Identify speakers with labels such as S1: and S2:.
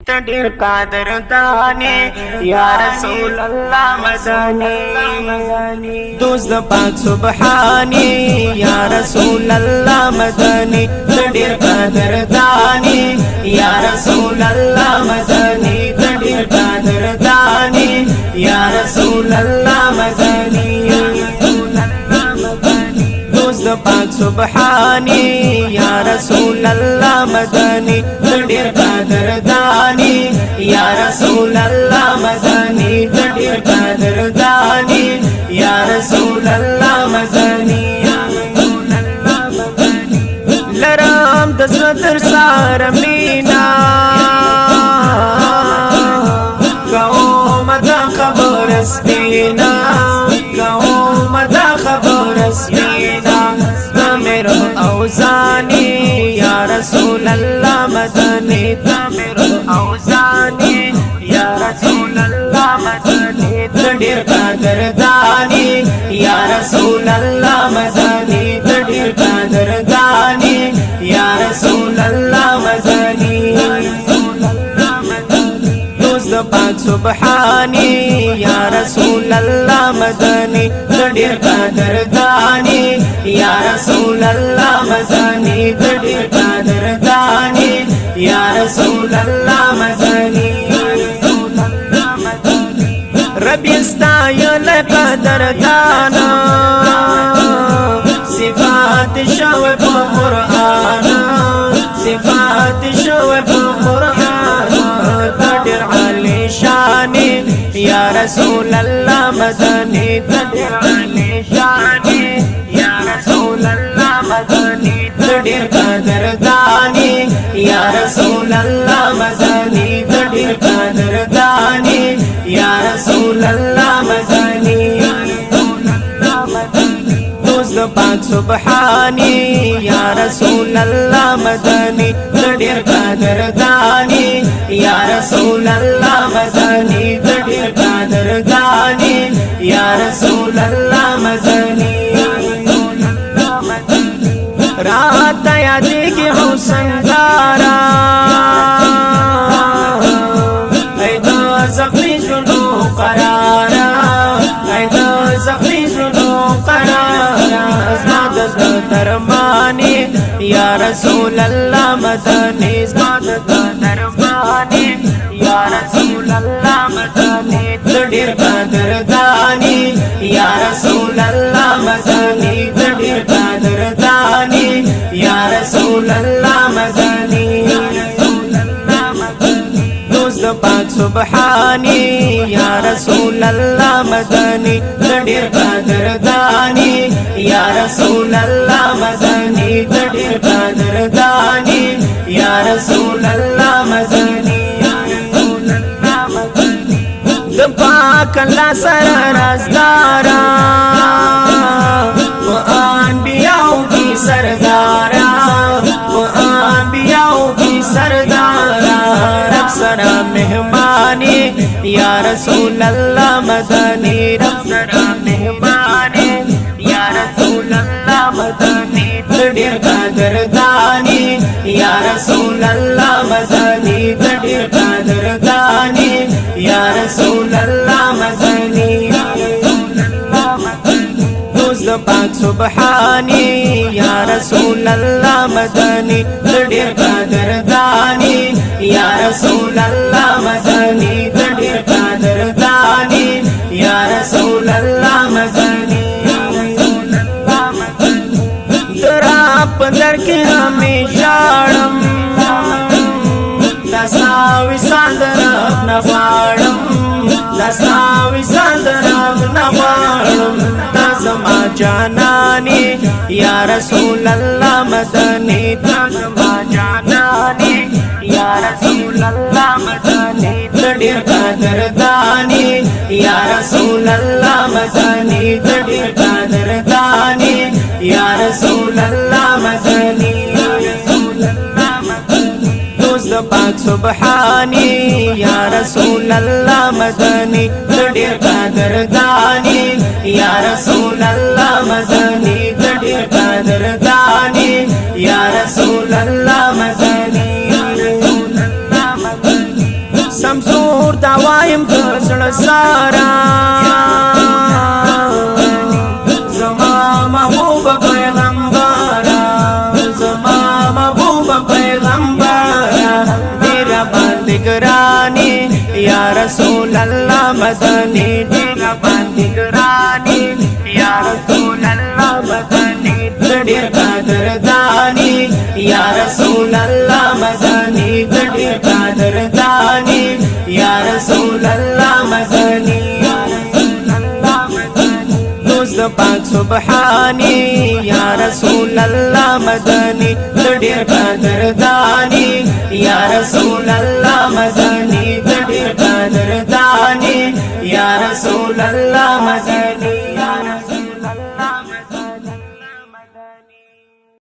S1: تدیر قادر دانی یا رسول اللہ مدنی دوست پاک سبحانی یا رسول اللہ مدنی تدیر قادر دانی یا رسول اللہ مدنی تدیر قادر دانی یا رسول اللہ مدنی دوست پاک سبحانی یا رسول اللہ مدنی تدیر قادر دانی یا رسول اللہ مدنی تدیر قادر دانی یا رسول اللہ مدنی لرام دزدر سار مینا قوم دا خبر اسپینا قوم دا خبر اسپینا تامر اوزانی یا رسول اللہ مدنی تامر اوزانی یا رسول اللہ مدنی تدیر قادر دانی یا رسول اللہ مدنی تدیر قادر دانی یا رسول اللہ مدنی دوست پاک سبحانی یا رسول اللہ مدنی تدیر قادر دانی یا رسول اللہ مدنی تدیر قادر دانی یا رسول اللہ مدنی رب استایل قدر دانا صفات شوف قرآن صفات شوف قرآن تدیر علی شانی یا رسول اللہ مدنی تدیر علی شانی یا رسول اللہ مدنی تدیر قادر دانی یا رسول اللہ مدنی تدیر قادر دانی یا رسول اللہ مدنی دوست پاک سبحانی یا رسول اللہ مدنی تدیر قادر دانی یا رسول اللہ مدنی تدیر قادر دانی یا رسول اللہ مدنی رات یادی کی حسن دارا ایدا زخمی جنو قرارا ایدا زخمی جنو قرارا ازماد درمانی یا رسول اللہ مدنی ازماد درمانی یا رسول اللہ مدنی تدیر قادر دانی یا رسول اللہ مدنی تدیر قادر دانی یا رسول اللہ مدنی دوست پاک سبحانی یا رسول اللہ مدنی تدیر قادر دانی یا رسول اللہ مدنی تدیر قادر دانی یا رسول اللہ مدنی پاک اللہ سر رازدارا و انبیاء کی سردارا و انبیاء کی سردارا رب سرا مہمانی یا رسول اللہ مدنی رب سرا مہمانی یا رسول اللہ مدنی تدیر قادر دانی یا رسول اللہ مدنی تدیر قادر دانی یا رسول اللہ مدنی دوست پاک سبحانی یا رسول اللہ مدنی تدیر قادر دانی یا رسول اللہ مدنی تدیر قادر دانی یا رسول اللہ مدنی درا پندر کے ہمیشہ دستاوی ساندر اپنا فارم دستاوی ساندر اپنا فارم تازما جانانی یا رسول اللہ مدنی تازما جانانی یا رسول اللہ مدنی تدیر قادر دانی یا رسول اللہ مدنی تدیر قادر دانی یا رسول اللہ مدنی دوست پاک سبحانی یا رسول اللہ مدنی تدیر قادر دانی یا رسول اللہ مدنی تدیر قادر دانی یا رسول اللہ مدنی شمسور دا وایم دزړه سارا زما محبوب پیغمبرا زما محبوب پیغمبرا تیرا باندې ګرانی یا رسول الله مدنی تیرا باندې ګرانی یا رسول الله مدنی ډېر قدردانی یا رسول الله مدنی ډېر قدردانی یا رسول الله مدنی دوست پاک سبحانی یا رسول الله مدنی ډېر قدردانی یا رسول الله مدنی ډېر قدردانی یا رسول الله مدنی